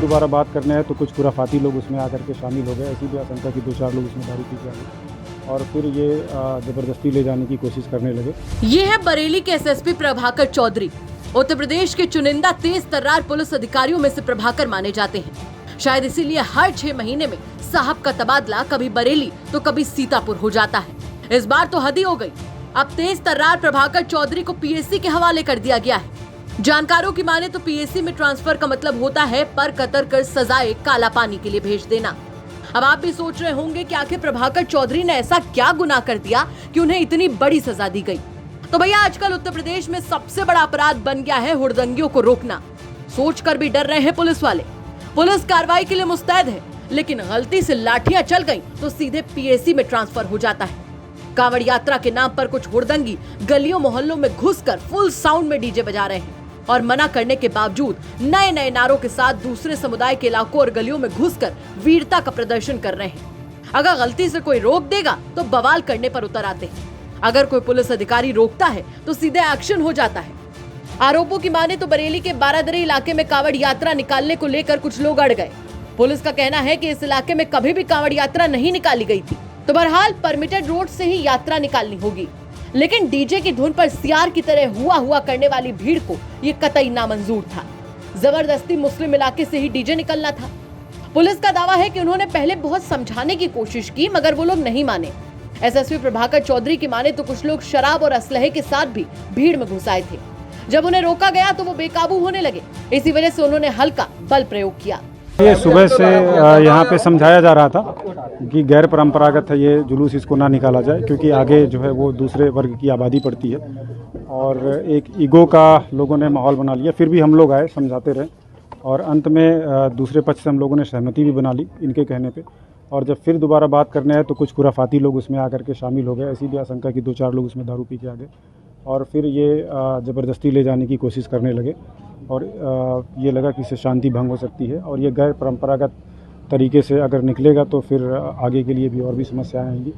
दोबारा बात करने आए तो कुछ खुराफाती लोग उसमें आकर के शामिल हो गए। ऐसी भी आशंका कि 2-4 लोग उसमें दारू पी के आ गए और फिर ये ज़बरदस्ती ले जाने की कोशिश करने लगे। ये है बरेली के एसएसपी प्रभाकर चौधरी। उत्तर प्रदेश के चुनिंदा तेज तर्रार पुलिस अधिकारियों में से प्रभाकर माने जाते हैं। शायद इसीलिए हर 6 महीने में साहब का तबादला कभी बरेली तो कभी सीतापुर हो जाता है। इस बार तो हद ही हो गई। अब तेज तर्रार प्रभाकर चौधरी को पीएसी के हवाले कर दिया गया है। जानकारों की माने तो पीएसी में ट्रांसफर का मतलब होता है पर कतर कर सजाए काला पानी के लिए भेज देना। अब आप भी सोच रहे होंगे कि आखिर प्रभाकर चौधरी ने ऐसा क्या गुनाह कर दिया कि उन्हें इतनी बड़ी सजा दी गई। तो भैया आजकल उत्तर प्रदेश में सबसे बड़ा अपराध बन गया है हुड़दंगियों को रोकना। सोचकर भी डर रहे हैं पुलिस वाले। पुलिस कार्रवाई के लिए मुस्तैद है, लेकिन गलती से लाठियां चल गईं तो सीधे पीएसी में ट्रांसफर हो जाता है। कांवड़ यात्रा के नाम पर कुछ हुड़दंगी गलियों मोहल्लों में घुसकर फुल साउंड में डीजे बजा रहे हैं और मना करने के बावजूद नए नए नारों के साथ दूसरे समुदाय के इलाकों और गलियों में घुसकर वीरता का प्रदर्शन कर रहे हैं। अगर गलती से कोई रोक देगा तो बवाल करने पर उतर आते हैं। अगर कोई पुलिस अधिकारी रोकता है तो सीधे एक्शन हो जाता है। आरोपों की माने तो बरेली के बारादरी इलाके में कांवड़ यात्रा निकालने को लेकर कुछ लोग अड़ गए। पुलिस का कहना है कि इस इलाके में कभी भी कांवड़ यात्रा नहीं निकाली गई थी, तो बहरहाल परमिटेड रोड से ही यात्रा निकालनी होगी। लेकिन डीजे की धुन पर सियार की तरह हुआ करने वाली भीड़ को ये कतई नामंजूर था। जबरदस्ती मुस्लिम इलाके से ही डीजे निकलना था। पुलिस का दावा है कि उन्होंने पहले बहुत समझाने की कोशिश की, मगर वो लोग नहीं माने। एसएसपी प्रभाकर चौधरी की माने तो कुछ लोग शराब और असलहे के साथ भी भीड़ में घुस आए थे। जब उन्हें रोका गया तो वो बेकाबू होने लगे। इसी वजह से उन्होंने हल्का बल प्रयोग किया। ये सुबह से यहाँ पे समझाया जा रहा था कि गैर परंपरागत है ये जुलूस, इसको ना निकाला जाए क्योंकि आगे जो है वो दूसरे वर्ग की आबादी पड़ती है और एक ईगो का लोगों ने माहौल बना लिया। फिर भी हम लोग आए, समझाते रहे और अंत में दूसरे पक्ष से हम लोगों ने सहमति भी बना ली इनके कहने पे। और जब फिर दोबारा बात करने आए तो कुछ खुराफाती लोग उसमें आकर के शामिल हो गए। ऐसी भी आशंका कि 2-4 लोग उसमें दारू पी के आ गए और फिर ये ज़बरदस्ती ले जाने की कोशिश करने लगे और ये लगा कि इससे शांति भंग हो सकती है और ये गैर परंपरागत तरीके से अगर निकलेगा तो फिर आगे के लिए भी और भी समस्याएं आएंगी।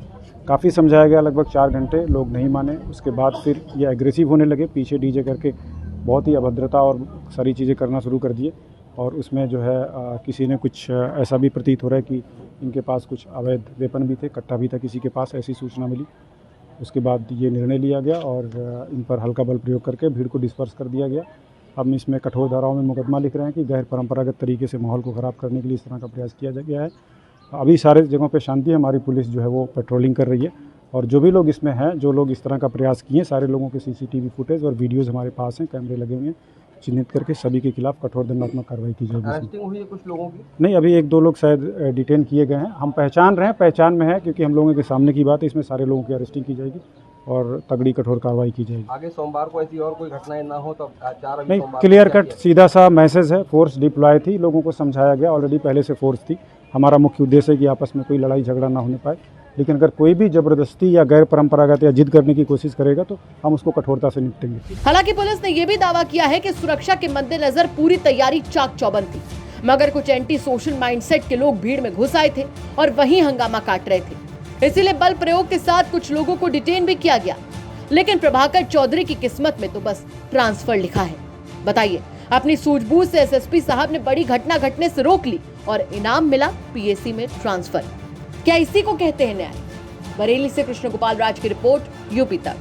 काफ़ी समझाया गया, लगभग 4 घंटे, लोग नहीं माने। उसके बाद फिर ये एग्रेसिव होने लगे, पीछे डीजे करके बहुत ही अभद्रता और सारी चीज़ें करना शुरू कर दिए और उसमें जो है किसी ने कुछ ऐसा भी प्रतीत हो रहा है कि इनके पास कुछ अवैध वेपन भी थे, कट्टा भी था किसी के पास, ऐसी सूचना मिली। उसके बाद ये निर्णय लिया गया और इन पर हल्का बल प्रयोग करके भीड़ को डिस्पर्स कर दिया गया। हम इसमें कठोर धाराओं में मुकदमा लिख रहे हैं कि गैर परंपरागत तरीके से माहौल को ख़राब करने के लिए इस तरह का प्रयास किया गया है। अभी सारे जगहों पे शांति है, हमारी पुलिस जो है वो पेट्रोलिंग कर रही है और जो भी लोग इसमें हैं, जो लोग इस तरह का प्रयास किए, सारे लोगों के सीसीटीवी फुटेज और वीडियोज़ हमारे पास हैं, कैमरे लगे हुए हैं। चिन्हित करके सभी के खिलाफ कठोर दंडात्मक कार्रवाई की जाएगी। अरेस्टिंग हुई है कुछ लोगों की? नहीं, अभी 1-2 लोग शायद डिटेन किए गए हैं। हम पहचान रहे हैं, पहचान में है क्योंकि हम लोगों के सामने की बात है। इसमें सारे लोगों की अरेस्टिंग की जाएगी और तगड़ी कठोर कार्रवाई की जाएगी। आगे सोमवार को ऐसी और कोई घटनाएं ना हो तो नहीं, क्लियर कट सीधा सा मैसेज है। फोर्स डिप्लॉय थी, लोगों को समझाया गया, ऑलरेडी पहले से फोर्स थी। हमारा मुख्य उद्देश्य है कि आपस में कोई लड़ाई झगड़ा ना होने पाए, लेकिन अगर कोई भी जबरदस्ती या गैर परंपरागत या जिद करने की कोशिश करेगा तो हम उसको कठोरता से निपटेंगे। हालांकि पुलिस ने यह भी दावा किया है कि सुरक्षा के मद्देनजर पूरी तैयारी चाक चौबंद थी, मगर कुछ एंटी सोशल माइंडसेट के लोग भीड़ में घुस आए थे और वहीं हंगामा काट रहे थे। इसीलिए बल प्रयोग के साथ कुछ लोगों को डिटेन भी किया गया। लेकिन प्रभाकर चौधरी की किस्मत में तो बस ट्रांसफर लिखा है। बताइए, अपनी सूझबूझ से एसएसपी साहब ने बड़ी घटना घटने से रोक ली और इनाम मिला पीएसी में ट्रांसफर। क्या इसी को कहते हैं न्याय? बरेली से कृष्ण गोपाल राज की रिपोर्ट, यूपी तक।